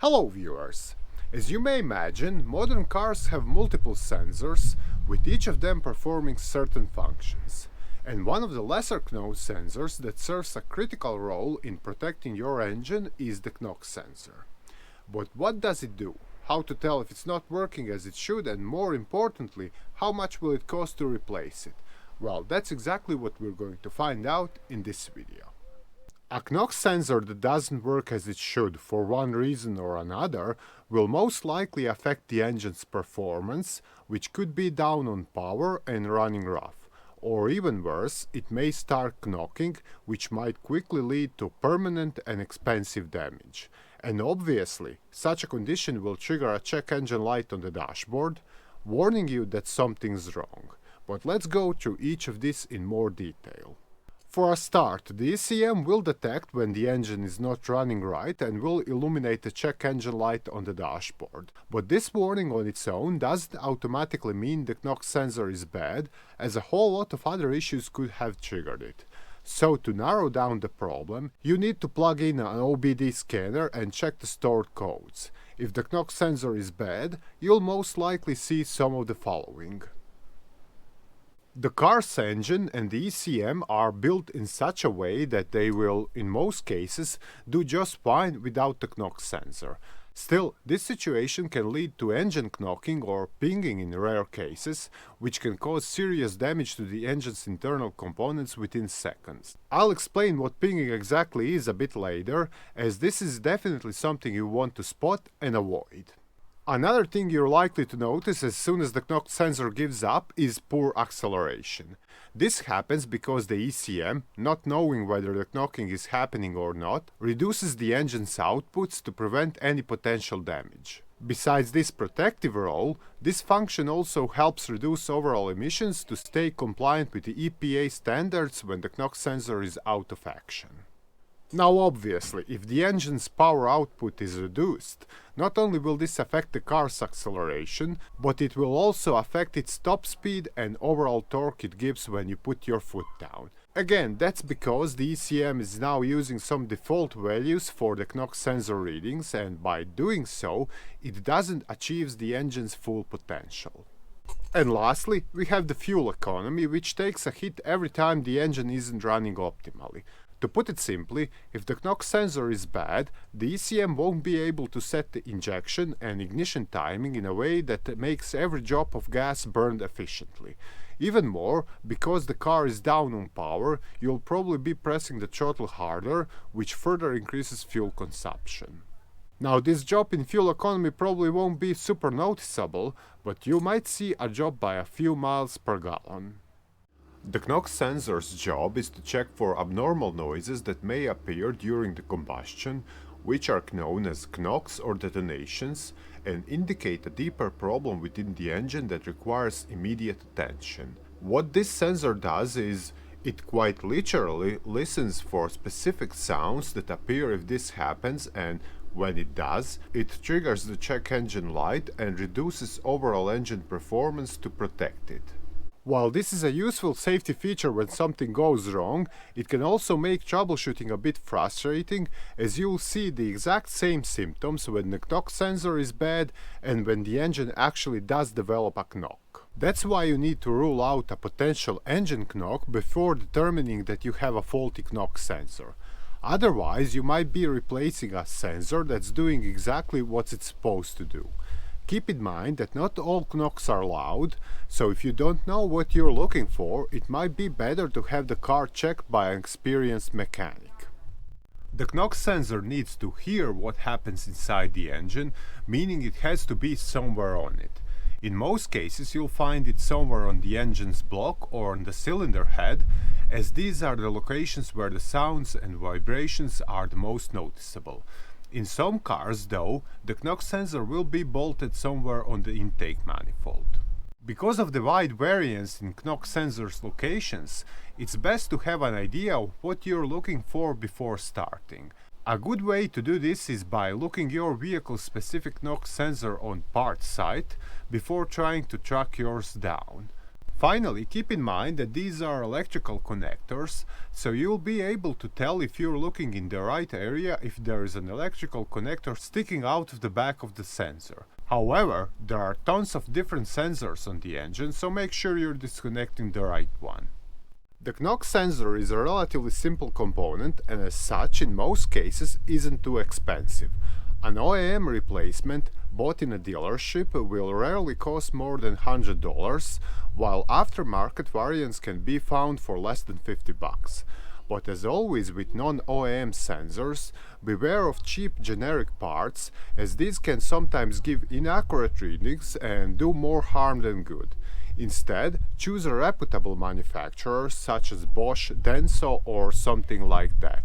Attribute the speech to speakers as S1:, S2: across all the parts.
S1: Hello viewers! As you may imagine, modern cars have multiple sensors, with each of them performing certain functions. And one of the lesser known sensors that serves a critical role in protecting your engine is the knock sensor. But what does it do? How to tell if it's not working as it should, and more importantly, how much will it cost to replace it? Well, that's exactly what we're going to find out in this video. A knock sensor that doesn't work as it should for one reason or another will most likely affect the engine's performance, which could be down on power and running rough. Or even worse, it may start knocking, which might quickly lead to permanent and expensive damage. And obviously, such a condition will trigger a check engine light on the dashboard, warning you that something's wrong. But let's go through each of these in more detail. For a start, the ECM will detect when the engine is not running right and will illuminate the check engine light on the dashboard. But this warning on its own doesn't automatically mean the knock sensor is bad, as a whole lot of other issues could have triggered it. So to narrow down the problem, you need to plug in an OBD scanner and check the stored codes. If the knock sensor is bad, you'll most likely see some of the following. The car's engine and the ECM are built in such a way that they will, in most cases, do just fine without the knock sensor. Still, this situation can lead to engine knocking or pinging in rare cases, which can cause serious damage to the engine's internal components within seconds. I'll explain what pinging exactly is a bit later, as this is definitely something you want to spot and avoid. Another thing you're likely to notice as soon as the knock sensor gives up is poor acceleration. This happens because the ECM, not knowing whether the knocking is happening or not, reduces the engine's outputs to prevent any potential damage. Besides this protective role, this function also helps reduce overall emissions to stay compliant with the EPA standards when the knock sensor is out of action. Now obviously, if the engine's power output is reduced, not only will this affect the car's acceleration, but it will also affect its top speed and overall torque it gives when you put your foot down. Again, that's because the ECM is now using some default values for the knock sensor readings, and by doing so, it doesn't achieve the engine's full potential. And lastly, we have the fuel economy, which takes a hit every time the engine isn't running optimally. To put it simply, if the knock sensor is bad, the ECM won't be able to set the injection and ignition timing in a way that makes every drop of gas burned efficiently. Even more, because the car is down on power, you'll probably be pressing the throttle harder, which further increases fuel consumption. Now, this drop in fuel economy probably won't be super noticeable, but you might see a drop by a few miles per gallon. The knock sensor's job is to check for abnormal noises that may appear during the combustion, which are known as knocks or detonations, and indicate a deeper problem within the engine that requires immediate attention. What this sensor does is, it quite literally listens for specific sounds that appear if this happens, and when it does, it triggers the check engine light and reduces overall engine performance to protect it. While this is a useful safety feature when something goes wrong, it can also make troubleshooting a bit frustrating, as you'll see the exact same symptoms when the knock sensor is bad and when the engine actually does develop a knock. That's why you need to rule out a potential engine knock before determining that you have a faulty knock sensor. Otherwise, you might be replacing a sensor that's doing exactly what it's supposed to do. Keep in mind that not all knocks are loud, so if you don't know what you're looking for, it might be better to have the car checked by an experienced mechanic. The knock sensor needs to hear what happens inside the engine, meaning it has to be somewhere on it. In most cases, you'll find it somewhere on the engine's block or on the cylinder head, as these are the locations where the sounds and vibrations are the most noticeable. In some cars, though, the knock sensor will be bolted somewhere on the intake manifold. Because of the wide variance in knock sensors' locations, it's best to have an idea of what you're looking for before starting. A good way to do this is by looking your vehicle's specific knock sensor on parts site before trying to track yours down. Finally, keep in mind that these are electrical connectors, so you'll be able to tell if you're looking in the right area if there is an electrical connector sticking out of the back of the sensor. However, there are tons of different sensors on the engine, so make sure you're disconnecting the right one. The knock sensor is a relatively simple component and as such in most cases isn't too expensive. An OEM replacement bought in a dealership will rarely cost more than $100, while aftermarket variants can be found for less than $50. But as always with non-OEM sensors, beware of cheap generic parts, as these can sometimes give inaccurate readings and do more harm than good. Instead, choose a reputable manufacturer such as Bosch, Denso or something like that.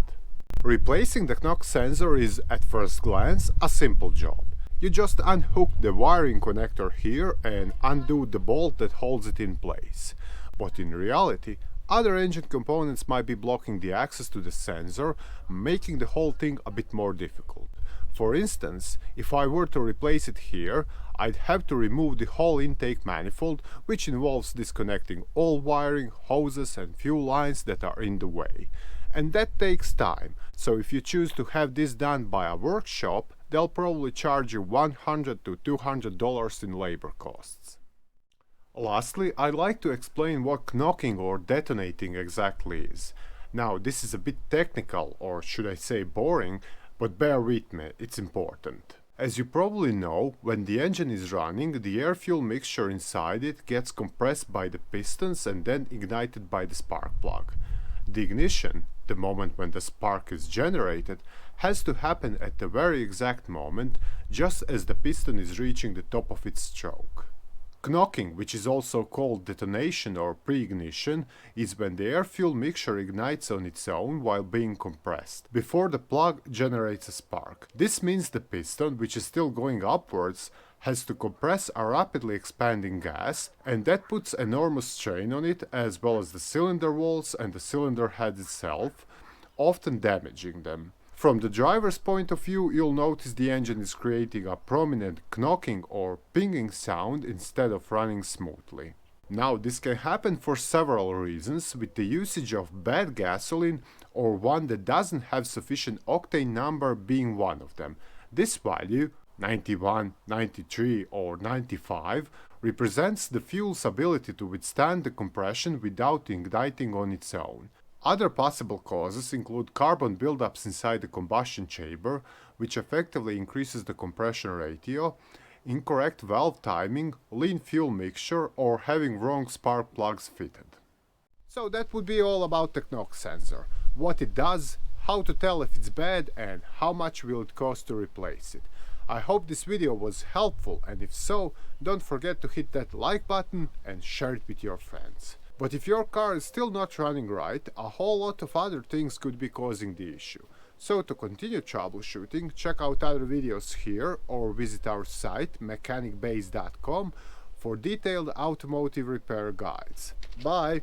S1: Replacing the knock sensor is, at first glance, a simple job. You just unhook the wiring connector here and undo the bolt that holds it in place. But in reality, other engine components might be blocking the access to the sensor, making the whole thing a bit more difficult. For instance, if I were to replace it here, I'd have to remove the whole intake manifold, which involves disconnecting all wiring, hoses and fuel lines that are in the way. And that takes time, so if you choose to have this done by a workshop, they'll probably charge you $100 to $200 in labor costs. Lastly, I'd like to explain what knocking or detonating exactly is. Now, this is a bit technical, or should I say boring, but bear with me, it's important. As you probably know, when the engine is running, the air-fuel mixture inside it gets compressed by the pistons and then ignited by the spark plug. The ignition, the moment when the spark is generated, has to happen at the very exact moment, just as the piston is reaching the top of its stroke. Knocking, which is also called detonation or pre-ignition, is when the air-fuel mixture ignites on its own while being compressed, before the plug generates a spark. This means the piston, which is still going upwards, has to compress a rapidly expanding gas, and that puts enormous strain on it, as well as the cylinder walls and the cylinder head itself, often damaging them. From the driver's point of view, you'll notice the engine is creating a prominent knocking or pinging sound instead of running smoothly. Now, this can happen for several reasons, with the usage of bad gasoline or one that doesn't have sufficient octane number being one of them. This value, 91, 93 or 95, represents the fuel's ability to withstand the compression without igniting on its own. Other possible causes include carbon buildups inside the combustion chamber, which effectively increases the compression ratio, incorrect valve timing, lean fuel mixture, or having wrong spark plugs fitted. So that would be all about the knock sensor, what it does, how to tell if it's bad, and how much will it cost to replace it. I hope this video was helpful, and if so, don't forget to hit that like button and share it with your friends. But if your car is still not running right, a whole lot of other things could be causing the issue. So to continue troubleshooting, check out other videos here or visit our site mechanicbase.com for detailed automotive repair guides. Bye!